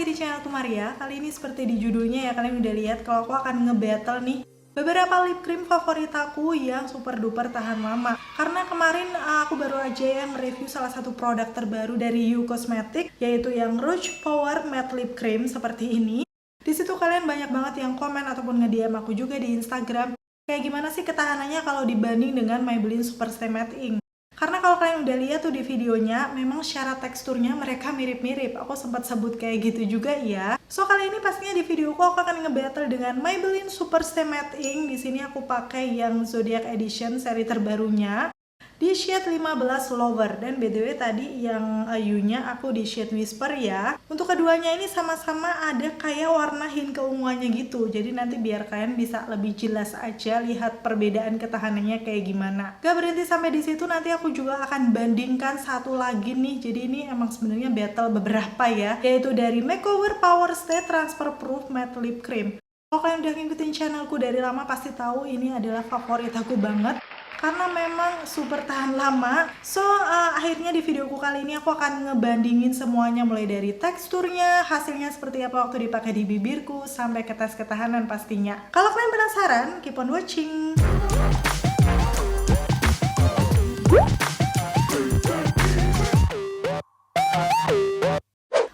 lagi di channel Maria. Kali ini seperti di judulnya ya, kalian udah lihat kalau aku akan nge-battle nih beberapa lip cream favorit aku yang super duper tahan lama. Karena kemarin aku baru aja yang review salah satu produk terbaru dari You Cosmetics, yaitu yang Rouge Power Matte Lip Cream seperti ini. Di situ kalian banyak banget yang komen ataupun nge-DM aku juga di Instagram, kayak gimana sih ketahanannya kalau dibanding dengan Maybelline Super Stay Matte Ink. Karena kalau kalian udah lihat tuh di videonya, memang secara teksturnya mereka mirip-mirip. Aku sempat sebut kayak gitu juga ya. So kali ini pastinya di videoku aku akan nge-battle dengan Maybelline Super Stay Matte Ink. Di sini aku pakai yang Zodiac Edition seri terbarunya di shade 15 Lover, dan btw tadi yang You-nya aku di shade Whisper ya. Untuk keduanya ini sama-sama ada kayak warna hint keunguannya gitu, jadi nanti biar kalian bisa lebih jelas aja lihat perbedaan ketahanannya kayak gimana. Gak berhenti sampai di situ, nanti aku juga akan bandingkan satu lagi nih. Jadi ini emang sebenarnya battle beberapa ya, yaitu dari Makeover Power Stay Transfer Proof Matte Lip Cream. Kalau kalian udah ngikutin channelku dari lama pasti tahu ini adalah favorit aku banget karena memang super tahan lama. So akhirnya di videoku kali ini aku akan ngebandingin semuanya, mulai dari teksturnya, hasilnya seperti apa waktu dipakai di bibirku, sampai ke tes ketahanan pastinya. Kalau kalian penasaran, keep on watching.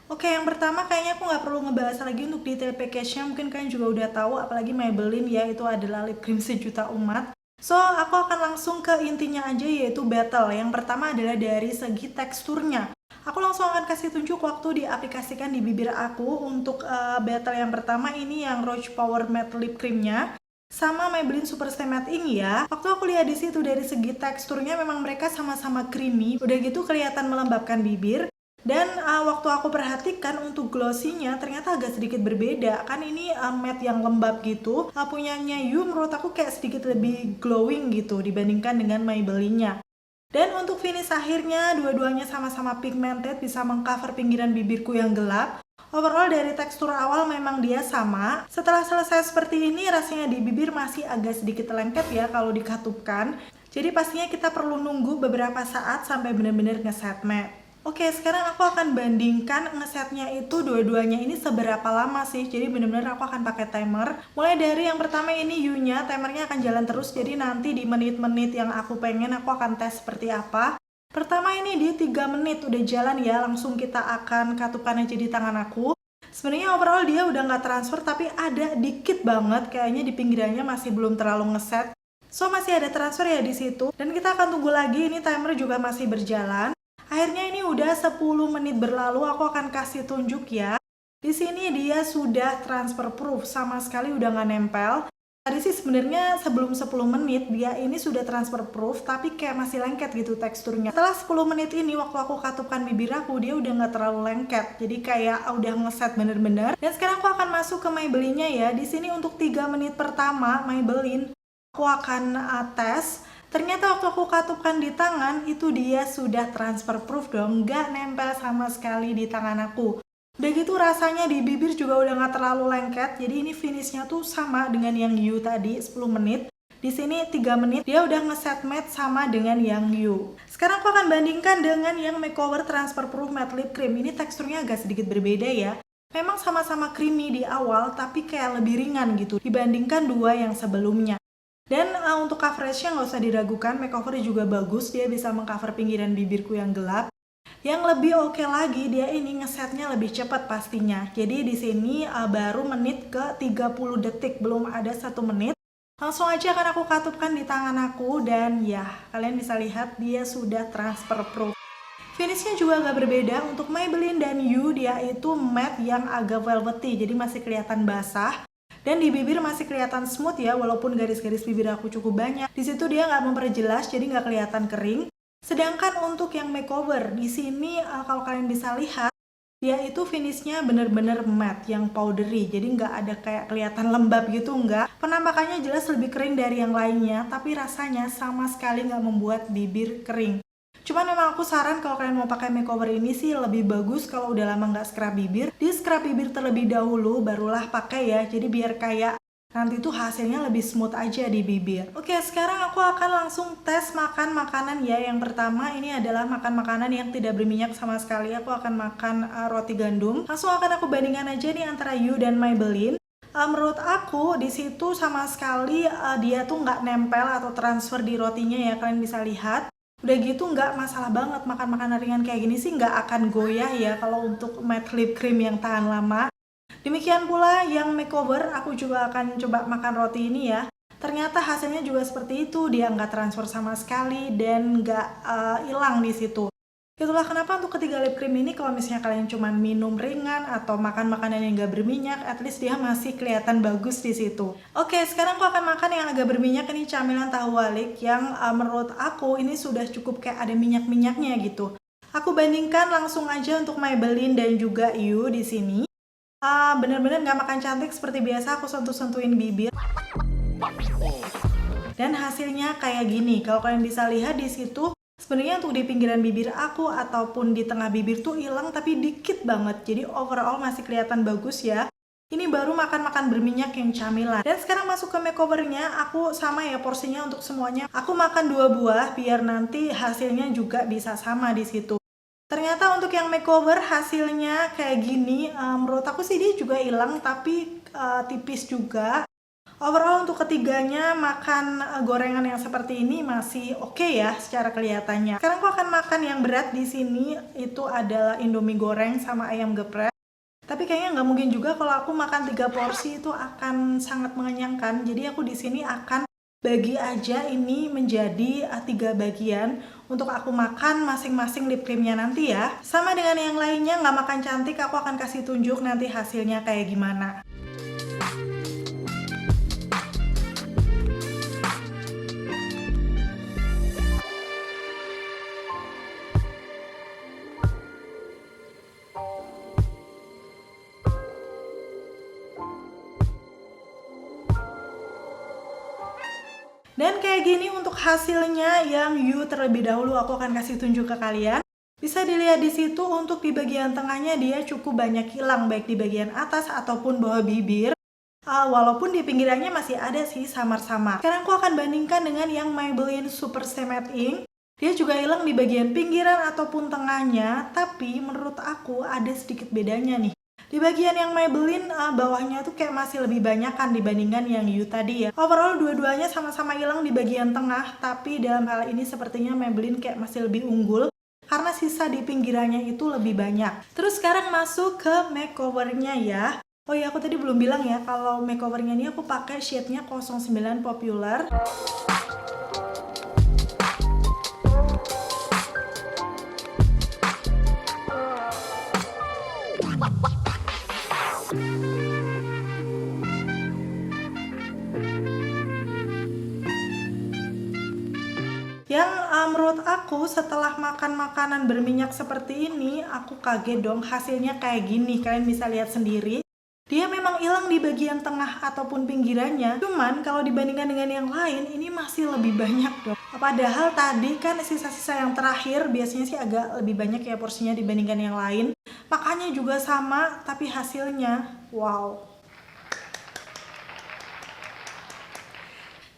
Oke, yang pertama kayaknya aku nggak perlu ngebahas lagi untuk detail package-nya, mungkin kalian juga udah tahu, apalagi Maybelline ya, itu adalah lip cream sejuta umat. So, aku akan langsung ke intinya aja, yaitu battle. Yang pertama adalah dari segi teksturnya. Aku langsung akan kasih tunjuk waktu diaplikasikan di bibir aku untuk battle yang pertama ini yang Rouge Power Matte Lip Cream-nya sama Maybelline Super Stay Matte Ink ya. Waktu aku lihat di situ dari segi teksturnya memang mereka sama-sama creamy, udah gitu kelihatan melembabkan bibir. Dan waktu aku perhatikan untuk glossy-nya ternyata agak sedikit berbeda. Kan ini matte yang lembab gitu. Punyanya You menurut aku kayak sedikit lebih glowing gitu dibandingkan dengan Maybelline-nya. Dan untuk finish akhirnya dua-duanya sama-sama pigmented, bisa mengcover pinggiran bibirku yang gelap. Overall dari tekstur awal memang dia sama. Setelah selesai seperti ini rasanya di bibir masih agak sedikit lengket ya kalau dikatupkan. Jadi pastinya kita perlu nunggu beberapa saat sampai benar-benar ngeset matte. Oke, sekarang aku akan bandingkan ngesetnya itu dua-duanya ini seberapa lama sih. Jadi bener-bener aku akan pakai timer. Mulai dari yang pertama ini You-nya, timernya akan jalan terus. Jadi nanti di menit-menit yang aku pengen aku akan tes seperti apa. Pertama ini di 3 menit udah jalan ya, langsung kita akan katupkan aja di tangan aku. Sebenarnya overall dia udah nggak transfer, tapi ada dikit banget kayaknya di pinggirannya masih belum terlalu ngeset. So masih ada transfer ya di situ. Dan kita akan tunggu lagi, ini timer juga masih berjalan. Akhirnya ini udah 10 menit berlalu, aku akan kasih tunjuk ya. Di sini dia sudah transfer proof, sama sekali udah nggak nempel. Tadi sih sebenarnya sebelum 10 menit dia ini sudah transfer proof, tapi kayak masih lengket gitu teksturnya. Setelah 10 menit ini waktu aku katupkan bibir aku, dia udah nggak terlalu lengket. Jadi kayak udah ngeset bener-bener. Dan sekarang aku akan masuk ke Maybelline-nya ya. Di sini untuk 3 menit pertama Maybelline aku akan tes. Ternyata waktu aku katupkan di tangan, itu dia sudah transfer proof dong, nggak nempel sama sekali di tangan aku. Udah gitu rasanya di bibir juga udah nggak terlalu lengket, jadi ini finishnya tuh sama dengan yang You tadi, 10 menit. Di sini 3 menit, dia udah ngeset matte sama dengan yang You. Sekarang aku akan bandingkan dengan yang Makeover Transfer Proof Matte Lip Cream. Ini teksturnya agak sedikit berbeda ya. Memang sama-sama creamy di awal, tapi kayak lebih ringan gitu dibandingkan dua yang sebelumnya. Dan untuk coveragenya nggak usah diragukan, makeover juga bagus, dia bisa mengcover pinggiran bibirku yang gelap. Yang lebih oke lagi, dia ini ngesetnya lebih cepat pastinya. Jadi di sini baru menit ke 30 detik, belum ada 1 menit. Langsung aja akan aku katupkan di tangan aku, dan ya kalian bisa lihat dia sudah transfer proof. Finishnya juga agak berbeda, untuk Maybelline dan You dia itu matte yang agak velvety, jadi masih kelihatan basah. Dan di bibir masih kelihatan smooth ya, walaupun garis-garis bibir aku cukup banyak. Di situ dia nggak memperjelas, jadi nggak kelihatan kering. Sedangkan untuk yang makeover, di sini kalau kalian bisa lihat, dia itu finishnya bener-bener matte, yang powdery. Jadi nggak ada kayak kelihatan lembab gitu, nggak. Penampakannya jelas lebih kering dari yang lainnya, tapi rasanya sama sekali nggak membuat bibir kering. Cuman memang aku saran kalau kalian mau pakai makeover ini sih lebih bagus kalau udah lama nggak scrub bibir, di scrub bibir terlebih dahulu barulah pakai ya. Jadi biar kayak nanti tuh hasilnya lebih smooth aja di bibir. Oke, sekarang aku akan langsung tes makan makanan ya. Yang pertama ini adalah makan makanan yang tidak berminyak sama sekali. Aku akan makan roti gandum. Langsung akan aku bandingkan aja nih antara You dan Maybelline. Menurut aku di situ sama sekali dia tuh nggak nempel atau transfer di rotinya ya, kalian bisa lihat. Udah gitu nggak masalah banget, makan makanan ringan kayak gini sih nggak akan goyah ya kalau untuk matte lip cream yang tahan lama. Demikian pula yang makeover, aku juga akan coba makan roti ini ya. Ternyata hasilnya juga seperti itu, dia nggak transfer sama sekali dan nggak hilang di situ. Itulah kenapa untuk ketiga lip cream ini kalau misalnya kalian cuma minum ringan atau makan makanan yang nggak berminyak, at least dia masih kelihatan bagus di situ. Oke, sekarang aku akan makan yang agak berminyak, ini camilan tahu walik yang menurut aku ini sudah cukup kayak ada minyak-minyaknya gitu. Aku bandingkan langsung aja untuk Maybelline dan juga You di sini. Bener-bener nggak makan cantik seperti biasa, aku sentuh-sentuhin bibir dan hasilnya kayak gini. Kalau kalian bisa lihat di situ sebenarnya untuk di pinggiran bibir aku ataupun di tengah bibir tuh hilang tapi dikit banget, jadi overall masih kelihatan bagus ya. Ini baru makan-makan berminyak yang camilan. Dan sekarang masuk ke makeovernya, aku sama ya porsinya untuk semuanya. Aku makan 2 buah biar nanti hasilnya juga bisa sama di situ. Ternyata untuk yang makeover hasilnya kayak gini, menurut aku sih dia juga hilang tapi tipis juga. Overall untuk ketiganya makan gorengan yang seperti ini masih oke ya secara kelihatannya. Sekarang aku akan makan yang berat di sini, itu adalah Indomie goreng sama ayam geprek. Tapi kayaknya nggak mungkin juga kalau aku makan 3 porsi itu akan sangat mengenyangkan. Jadi aku di sini akan bagi aja ini menjadi 3 bagian untuk aku makan masing-masing lip creamnya nanti ya. Sama dengan yang lainnya, nggak makan cantik, aku akan kasih tunjuk nanti hasilnya kayak gimana. Dan kayak gini untuk hasilnya yang You terlebih dahulu aku akan kasih tunjuk ke kalian. Bisa dilihat di situ untuk di bagian tengahnya dia cukup banyak hilang, baik di bagian atas ataupun bawah bibir. Walaupun di pinggirannya masih ada sih samar-samar. Sekarang aku akan bandingkan dengan yang Maybelline Super Stay Matte Ink. Dia juga hilang di bagian pinggiran ataupun tengahnya, tapi menurut aku ada sedikit bedanya nih. Di bagian yang Maybelline bawahnya tuh kayak masih lebih banyak kan dibandingkan yang You tadi ya. Overall dua-duanya sama-sama hilang di bagian tengah, tapi dalam hal ini sepertinya Maybelline kayak masih lebih unggul karena sisa di pinggirannya itu lebih banyak. Terus sekarang masuk ke makeovernya ya. Oh iya, aku tadi belum bilang ya kalau makeovernya ini aku pakai shade-nya 09 Popular. Yang menurut aku setelah makan makanan berminyak seperti ini, aku kaget dong hasilnya kayak gini. Kalian bisa lihat sendiri. Dia memang hilang di bagian tengah ataupun pinggirannya. Cuman kalau dibandingkan dengan yang lain, ini masih lebih banyak dong. Padahal tadi kan sisa-sisa yang terakhir biasanya sih agak lebih banyak ya porsinya dibandingkan yang lain. Makanya juga sama, tapi hasilnya wow.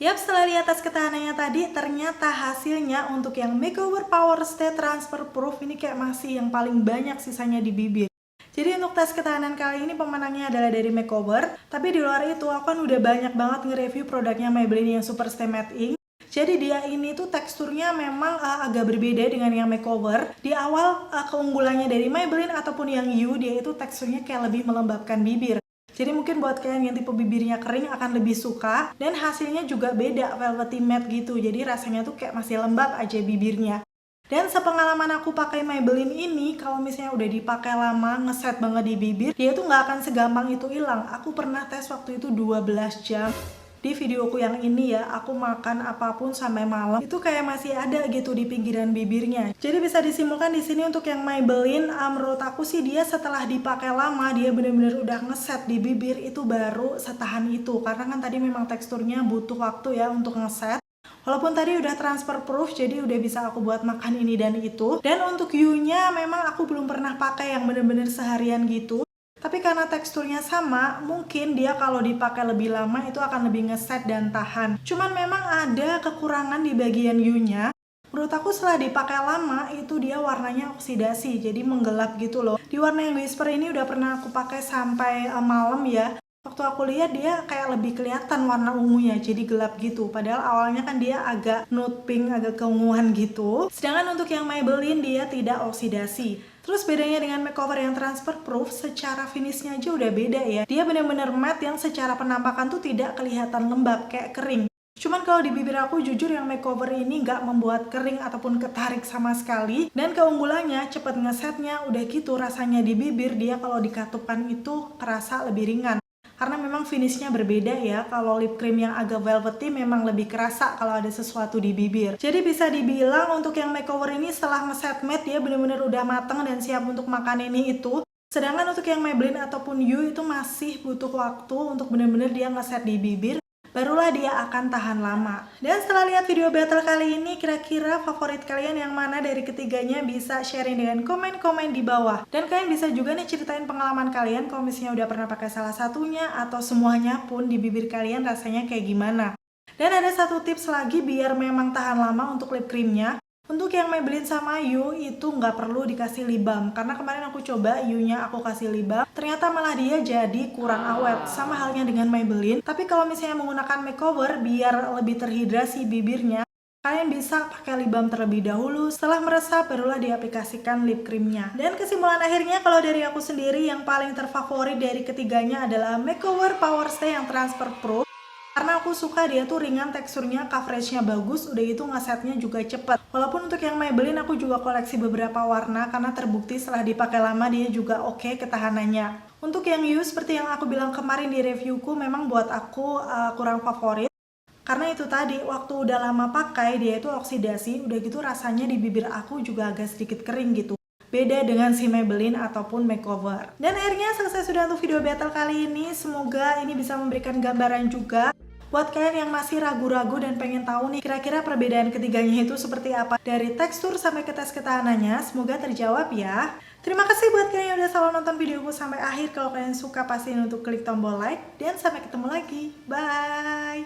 Yap, setelah lihat tes ketahanannya tadi, ternyata hasilnya untuk yang Makeover Power Stay Transfer Proof ini kayak masih yang paling banyak sisanya di bibir. Jadi untuk tes ketahanan kali ini pemenangnya adalah dari Makeover. Tapi di luar itu aku kan udah banyak banget nge-review produknya Maybelline yang Super Stay Matte Ink. Jadi dia ini tuh teksturnya memang agak berbeda dengan yang Makeover. Di awal keunggulannya dari Maybelline ataupun yang You, dia itu teksturnya kayak lebih melembabkan bibir. Jadi mungkin buat kalian yang tipe bibirnya kering akan lebih suka. Dan hasilnya juga beda, velvety matte gitu. Jadi rasanya tuh kayak masih lembab aja bibirnya. Dan sepengalaman aku pakai Maybelline ini, kalau misalnya udah dipakai lama, ngeset banget di bibir, dia tuh nggak akan segampang itu hilang. Aku pernah tes waktu itu 12 jam. Di videoku yang ini ya, aku makan apapun sampai malam, itu kayak masih ada gitu di pinggiran bibirnya. Jadi bisa disimpulkan di sini untuk yang Maybelline, menurut aku sih dia setelah dipakai lama, dia bener-bener udah ngeset di bibir, itu baru setahan itu. Karena kan tadi memang teksturnya butuh waktu ya untuk ngeset. Walaupun tadi udah transfer proof, jadi udah bisa aku buat makan ini dan itu. Dan untuk You-nya memang aku belum pernah pakai yang bener-bener seharian gitu. Tapi karena teksturnya sama, mungkin dia kalau dipakai lebih lama itu akan lebih ngeset dan tahan. Cuman memang ada kekurangan di bagian U-nya. Menurut aku setelah dipakai lama itu dia warnanya oksidasi, jadi menggelap gitu loh. Di warna yang Whisper ini udah pernah aku pakai sampai malam ya. Waktu aku lihat dia kayak lebih kelihatan warna ungunya, jadi gelap gitu. Padahal awalnya kan dia agak nude pink, agak keunguan gitu. Sedangkan untuk yang Maybelline dia tidak oksidasi. Terus bedanya dengan makeover yang transfer proof, secara finishnya aja udah beda ya. Dia bener-bener matte yang secara penampakan tuh tidak kelihatan lembab, kayak kering. Cuman kalau di bibir aku jujur yang makeover ini nggak membuat kering ataupun ketarik sama sekali. Dan keunggulannya cepet ngesetnya, udah gitu rasanya di bibir dia kalau dikatupkan itu kerasa lebih ringan. Karena memang finishnya berbeda ya. Kalau lip cream yang agak velvety memang lebih kerasa kalau ada sesuatu di bibir. Jadi bisa dibilang untuk yang makeover ini setelah ngeset matte dia bener-bener udah mateng dan siap untuk makan ini itu. Sedangkan untuk yang Maybelline ataupun You itu masih butuh waktu untuk bener-bener dia ngeset di bibir. Barulah dia akan tahan lama. Dan setelah lihat video battle kali ini, kira-kira favorit kalian yang mana dari ketiganya? Bisa sharing dengan komen-komen di bawah. Dan kalian bisa juga nih ceritain pengalaman kalian kalau misalnya udah pernah pakai salah satunya atau semuanya pun di bibir kalian rasanya kayak gimana. Dan ada satu tips lagi biar memang tahan lama untuk lip creamnya. Untuk yang Maybelline sama You itu nggak perlu dikasih lip balm. Karena kemarin aku coba You-nya aku kasih lip balm, ternyata malah dia jadi kurang awet. Sama halnya dengan Maybelline. Tapi kalau misalnya menggunakan makeover biar lebih terhidrasi bibirnya, kalian bisa pakai lip balm terlebih dahulu. Setelah meresap barulah diaplikasikan lip creamnya. Dan kesimpulan akhirnya kalau dari aku sendiri yang paling terfavorit dari ketiganya adalah Makeover Power Stay yang transfer proof. Karena aku suka dia tuh ringan teksturnya, coveragenya bagus, udah gitu ngesetnya juga cepet. Walaupun untuk yang Maybelline aku juga koleksi beberapa warna karena terbukti setelah dipakai lama dia juga oke ketahanannya. Untuk yang You seperti yang aku bilang kemarin di reviewku memang buat aku kurang favorit. Karena itu tadi waktu udah lama pakai dia itu oksidasi, udah gitu rasanya di bibir aku juga agak sedikit kering gitu. Beda dengan si Maybelline ataupun makeover. Dan akhirnya selesai sudah untuk video battle kali ini. Semoga ini bisa memberikan gambaran juga buat kalian yang masih ragu-ragu dan pengen tahu nih kira-kira perbedaan ketiganya itu seperti apa dari tekstur sampai ke tes ketahanannya. Semoga terjawab ya. Terima kasih buat kalian yang udah selalu nonton videoku sampai akhir. Kalau kalian suka pastiin untuk klik tombol like dan sampai ketemu lagi. Bye.